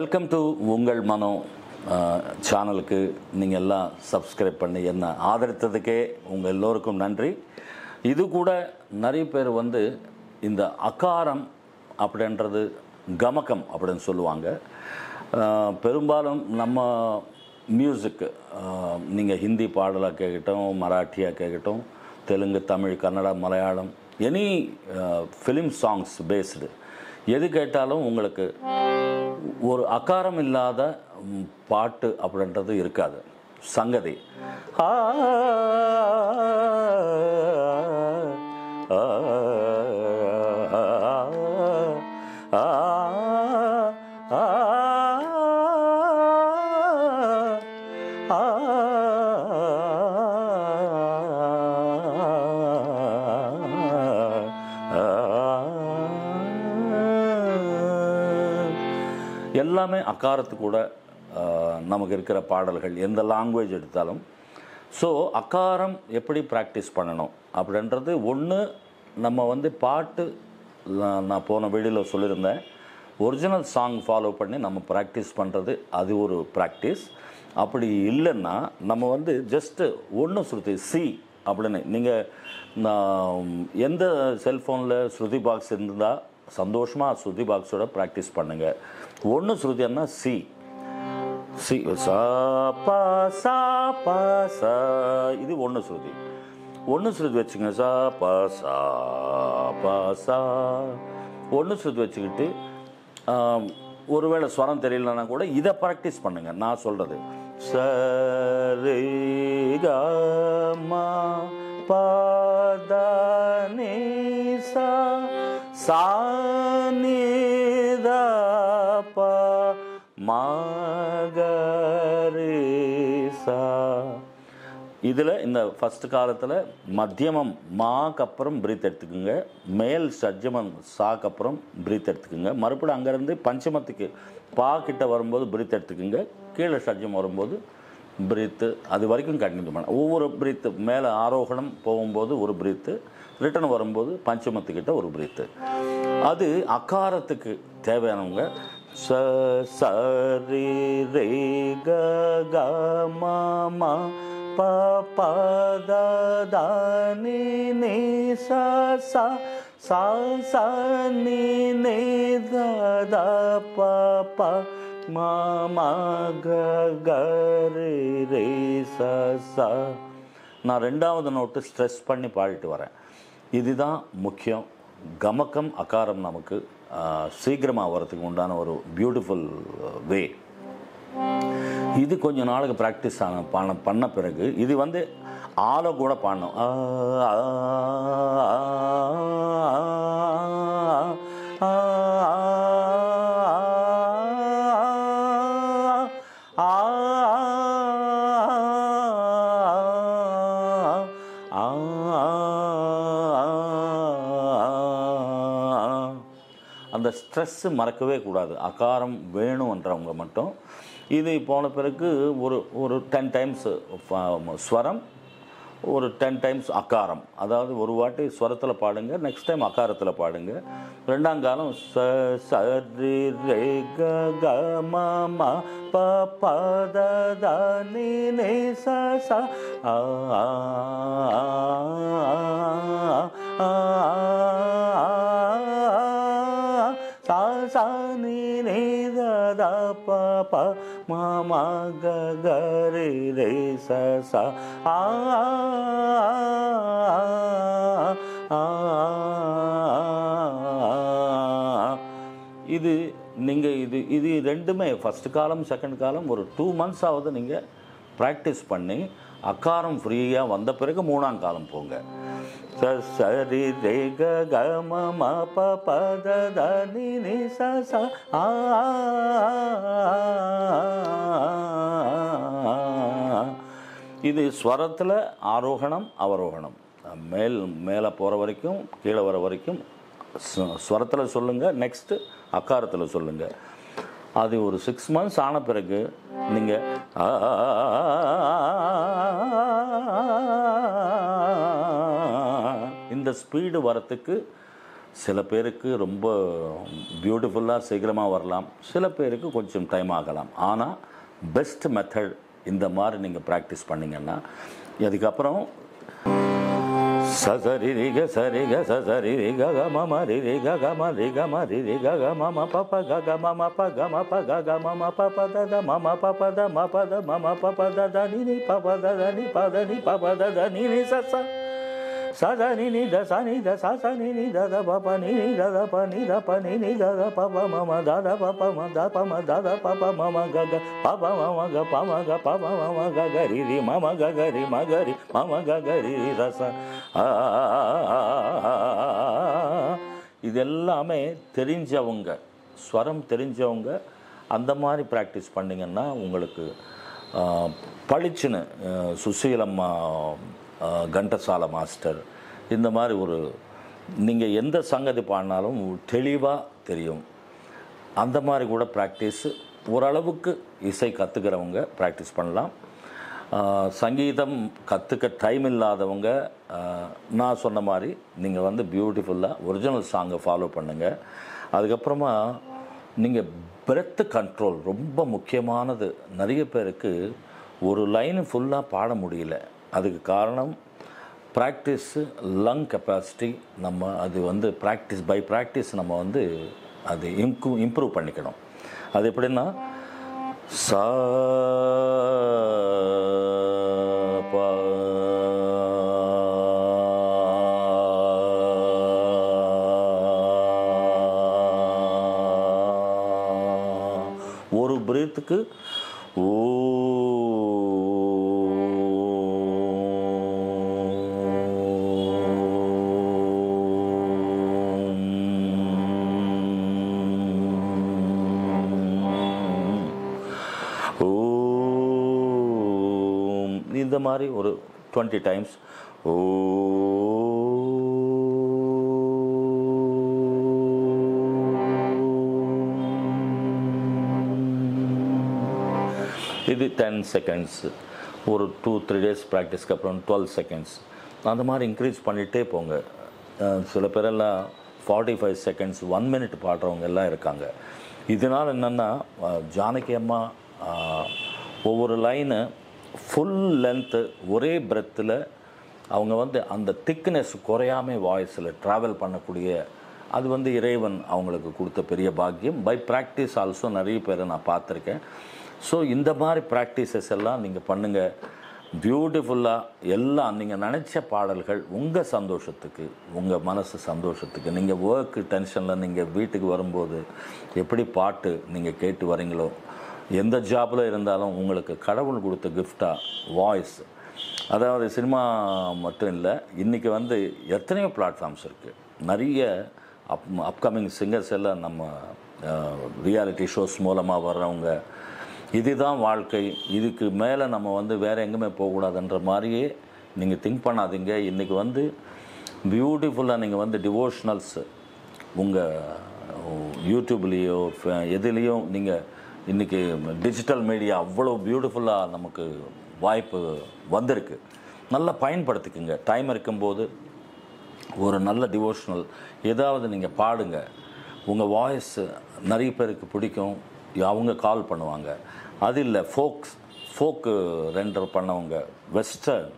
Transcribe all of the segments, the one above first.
Welcome to உங்கள் மனோ சேனலுக்கு நீங்கள் எல்லாம் சப்ஸ்கிரைப் பண்ணி என்ன ஆதரித்ததுக்கே உங்கள் எல்லோருக்கும் நன்றி. இது கூட நிறைய பேர் இந்த அகாரம் அப்படின்றது கமகம் அப்படின்னு சொல்லுவாங்க. பெரும்பாலும் நம்ம மியூசிக்கு நீங்கள் ஹிந்தி பாடலாக கேட்கட்டும், மராட்டியாக கேட்கட்டும், Telugu, Tamil, Kannada, Malayalam, any film songs based எது கேட்டாலும் உங்களுக்கு ஒரு அகாரம் இல்லாத பாட்டு அப்படின்றது இருக்காது. சங்கதி எல்லாமே அகாரத்து கூட நமக்கு இருக்கிற பாடல்கள் எந்த லாங்குவேஜ் எடுத்தாலும். ஸோ அகாரம் எப்படி ப்ராக்டிஸ் பண்ணணும் அப்படின்றது ஒன்று. நம்ம பாட்டு நான் போன வீடியோவில் சொல்லியிருந்தேன், ஒரிஜினல் சாங் ஃபாலோ பண்ணி நம்ம ப்ராக்டிஸ் பண்ணுறது அது ஒரு ப்ராக்டிஸ். அப்படி இல்லைன்னா நம்ம ஜஸ்ட்டு ஒன்று ஸ்ருதி சி அப்படின்னு நீங்கள் எந்த செல்ஃபோனில் ஸ்ருதி பாக்ஸ் இருந்தால் சந்தோஷமாக ஸ்ருதி பாக்ஸோட ப்ராக்டிஸ் பண்ணுங்கள். ஒன்று ஸ்ருதின்னா சி சி சா பா சா பா சா, இது ஒன்று ஸ்ருதி. ஒன்று ஸ்ருதி வச்சுங்க, சா பா சா பா சா. ஒன்று ஸ்ருதி வச்சுக்கிட்டு ஒருவேளை ஸ்வரம் தெரியலன்னா கூட இதை ப்ராக்டிஸ் பண்ணுங்கள். நான் சொல்கிறது சரி க மா பா த நீ சா சா நீ த ப மா க ரே சா. இதில் இந்த ஃபஸ்ட்டு காலத்தில் மத்தியமம் மாக்கு அப்புறம் பிரீத் எடுத்துக்குங்க, மேல் சஜ்ஜமம் சாக்கு அப்புறம் பிரீத் எடுத்துக்குங்க. மறுபடியும் அங்கேருந்து பஞ்சமத்துக்கு பா கிட்ட வரும்போது பிரீத் எடுத்துக்குங்க, கீழே சஜ்ஜம் வரும்போது பிரீத்து, அது வரைக்கும் கண்டினியூ பண்ண. ஒவ்வொரு பிரீத்து மேலே ஆரோகணம் போகும்போது ஒரு பிரீத்து, ரிட்டர்ன் வரும்போது பஞ்சமத்துக்கிட்ட ஒரு பிரீத்து. அது அகாரத்துக்கு தேவையானவங்க ச ச ரே ரே க க ம ம ப ப த த நீ நீ ச ச ச ச நீ நீ த த ப ப ம ம க க ரே ரே ச ச. நான் ரெண்டாவது நோட்டு ஸ்ட்ரெஸ் பண்ணி பாடிட்டு வரேன். இதுதான் முக்கியம். கமக்கம் அகாரம் நமக்கு சீக்கிரமாக வரதுக்கு உண்டான ஒரு பியூட்டிஃபுல் வே. இது கொஞ்சம் நாளுக்கு ப்ராக்டிஸ் பண்ண பிறகு இது ஆளை கூட பாடணும். அந்த ஸ்ட்ரெஸ்ஸு மறக்கவே கூடாது. அகாரம் வேணுன்றவங்க மட்டும் இது போன பிறகு ஒரு 10 டைம்ஸ் ஸ்வரம், ஒரு 10 டைம்ஸ் அகாரம். அதாவது ஒரு வாட்டி ஸ்வரத்தில் பாடுங்க, நெக்ஸ்ட் டைம் அகாரத்தில் பாடுங்க. ரெண்டாம் காலம் ச ச ரே ரே க க ம ம ப ப த த நீ நீ ச ச ஆ ஆ சா சா நீ நீ த த ப ப ம ம க க ரே ரே ச ச ஆ இது நீங்கள் இது ரெண்டுமே ஃபஸ்ட்டு காலம் செகண்ட் காலம் ஒரு 2 months ஆகுது நீங்கள் ப்ராக்டிஸ் பண்ணி அகாரம் ஃப்ரீயாக வந்த பிறகு மூணாம் காலம் போங்க. ச சரி ரே க க ம ம ப ப த த நீ நீ ச ச ஆ. இது ஸ்வரத்தில் ஆரோகணம் அவரோகணம், மேலே போகிற வரைக்கும் கீழே வர வரைக்கும் ஸ்வரத்தில் சொல்லுங்கள், நெக்ஸ்ட்டு அகாரத்தில் சொல்லுங்கள். அது ஒரு 6 months ஆன பிறகு நீங்கள் இந்த ஸ்பீடு வரத்துக்கு சில பேருக்கு ரொம்ப பியூட்டிஃபுல்லாக சீக்கிரமாக வரலாம், சில பேருக்கு கொஞ்சம் டைம் ஆகலாம். ஆனால் பெஸ்ட் மெத்தட் இந்த மாதிரி நீங்கள் ப்ராக்டிஸ் பண்ணிங்கன்னா அதுக்கப்புறம் சசரி ரிக சரிக சசரி ரிக மம ரி ரிக கம ரிக ம ரி ரிக மம பப கக மம ப கம ப கக மம பப த மம பப த மப த மம பப த நி நி பப த நி பத நி பப த நி நி சச சத நி நி த ச நி த ச ச நி நி த த பப நி நி த த ப நி த ப நி நி த த பப மம த த பப ம த ப ம த த பப மம க க பப மம க ப ம க பப மம க க ரி ரி மம க க ரி ம க ரி மம க க ரி ரி ரச. இது எல்லாமே தெரிஞ்சவங்க, ஸ்வரம் தெரிஞ்சவங்க அந்த மாதிரி ப்ராக்டிஸ் பண்ணிங்கன்னா உங்களுக்கு பளிச்சுன்னு சுசீலம்மா, கண்டசால மாஸ்டர், இந்த மாதிரி ஒரு நீங்கள் எந்த சங்கதி பாடினாலும் தெளிவாக தெரியும். அந்த மாதிரி கூட ப்ராக்டிஸ் ஓரளவுக்கு இசை கற்றுக்கிறவங்க ப்ராக்டிஸ் பண்ணலாம். சங்கீதம் கற்றுக்க டைம் இல்லாதவங்க நான் சொன்ன மாதிரி நீங்கள் வந்து பியூட்டிஃபுல்லாக ஒரிஜினல் சாங்கை ஃபாலோ பண்ணுங்கள். அதுக்கப்புறமா நீங்கள் பிரெத்து கண்ட்ரோல் ரொம்ப முக்கியமானது. நிறைய பேருக்கு ஒரு லைனு ஃபுல்லாக பாட முடியல. அதுக்கு காரணம் ப்ராக்டிஸு, லங் கெப்பாசிட்டி. நம்ம அது வந்து ப்ராக்டிஸ் பை ப்ராக்டிஸ் நம்ம வந்து அது இம்ப்ரூவ் பண்ணிக்கணும். அது எப்படின்னா சா பா ஒரு பிரீத்துக்கு ஓ இந்த மாதிரி ஒரு 20 டைம்ஸ் ஓ இது 10 செகண்ட்ஸ். ஒரு 2-3 டேஸ் ப்ராக்டிஸ்க்கு அப்புறம் 12 செகண்ட்ஸ். அந்த மாதிரி இன்க்ரீஸ் பண்ணிகிட்டே போங்க. சில பேரெல்லாம் 45 செகண்ட்ஸ் 1 மினிட் பாடுறவங்க எல்லாம் இருக்காங்க. இதனால் என்னென்னா ஜானகி அம்மா ஒவ்வொரு லைனு ஃபுல் லென்த்து ஒரே பிரெத்தில் அவங்க வந்து அந்த திக்னஸ் குறையாமல் வாய்ஸில் ட்ராவல் பண்ணக்கூடிய அது வந்து இறைவன் அவங்களுக்கு கொடுத்த பெரிய பாக்கியம். பை ப்ராக்டிஸ் ஆல்சோ நிறைய பேரை நான் பார்த்துருக்கேன். ஸோ இந்த மாதிரி ப்ராக்டிசஸ் எல்லாம் நீங்கள் பண்ணுங்கள். பியூட்டிஃபுல்லாக எல்லாம் நீங்கள் நினச்ச பாடல்கள் உங்கள் சந்தோஷத்துக்கு, உங்கள் மனசு சந்தோஷத்துக்கு, நீங்கள் ஒர்க்கு டென்ஷனில் நீங்கள் வீட்டுக்கு வரும்போது எப்படி பாட்டு நீங்கள் கேட்டு வரீங்களோ, எந்த ஜாபில் இருந்தாலும் உங்களுக்கு கடவுள் கொடுத்த கிஃப்டாக வாய்ஸ். அதாவது சினிமா மட்டும் இல்லை, இன்றைக்கி வந்து எத்தனையோ பிளாட்ஃபார்ம்ஸ் இருக்குது. நிறைய அப்கமிங் சிங்கர்ஸ் எல்லாம் நம்ம ரியாலிட்டி ஷோஸ் மூலமாக வர்றவங்க. இதுதான் வாழ்க்கை, இதுக்கு மேலே நம்ம வந்து வேறு எங்கேயுமே போகக்கூடாதுன்ற மாதிரியே நீங்கள் திங்க் பண்ணாதீங்க. இன்றைக்கி வந்து பியூட்டிஃபுல்லாக நீங்கள் வந்து டிவோஷ்னல்ஸ் உங்கள் யூடியூப்லேயோ எதுலேயும் நீங்கள் இன்றைக்கி டிஜிட்டல் மீடியா அவ்வளோ பியூட்டிஃபுல்லாக நமக்கு வாய்ப்பு வந்திருக்கு. நல்லா பயன்படுத்திக்குங்க. டைம் இருக்கும்போது ஒரு நல்ல டிவோஷ்னல் ஏதாவது நீங்கள் பாடுங்க. உங்கள் வாய்ஸ் நிறைய பேருக்கு பிடிக்கும், அவங்க கால் பண்ணுவாங்க. அது இல்லை, ஃபோக்கு ரெண்டர் பண்ணவங்க, western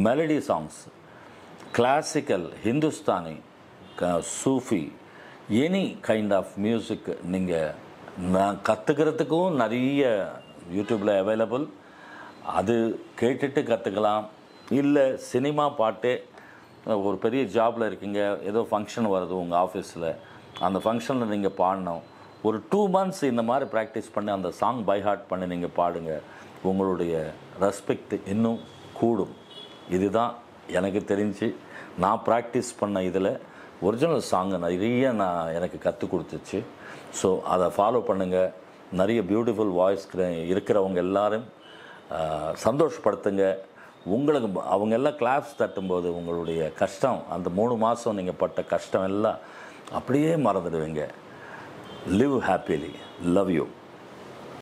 melody songs, classical, Hindustani, Sufi, any kind of music நீங்கள் நான் கற்றுக்கிறதுக்கும் நிறைய யூடியூப்பில் அவைலபிள். அது கேட்டுட்டு கற்றுக்கலாம். இல்லை சினிமா பாட்டே, ஒரு பெரிய ஜாபில் இருக்கீங்க, ஏதோ ஃபங்க்ஷன் வருது உங்கள் ஆஃபீஸில், அந்த ஃபங்க்ஷனில் நீங்கள் பாடணும். ஒரு 2 months இந்த மாதிரி ப்ராக்டிஸ் பண்ணி அந்த சாங் பை ஹார்ட் பண்ணி நீங்கள் பாடுங்க. உங்களுடைய ரெஸ்பெக்ட் இன்னும் கூடும். இதுதான் எனக்கு தெரிஞ்சு நான் ப்ராக்டிஸ் பண்ண இதில் ஒரிஜினல் சாங்கு நிறைய எனக்கு கற்றுக் கொடுத்துச்சு. ஸோ அதை ஃபாலோ பண்ணுங்கள். நிறைய பியூட்டிஃபுல் வாய்ஸ் இருக்கிறவங்க எல்லாரும் சந்தோஷப்படுத்துங்க. உங்களுக்கு அவங்க எல்லாம் கிளாப்ஸ் தட்டும்போது உங்களுடைய கஷ்டம், அந்த 3 மாதம் நீங்கள் பட்ட கஷ்டம் எல்லாம் அப்படியே மறந்துடுவீங்க. Live happily. Love you.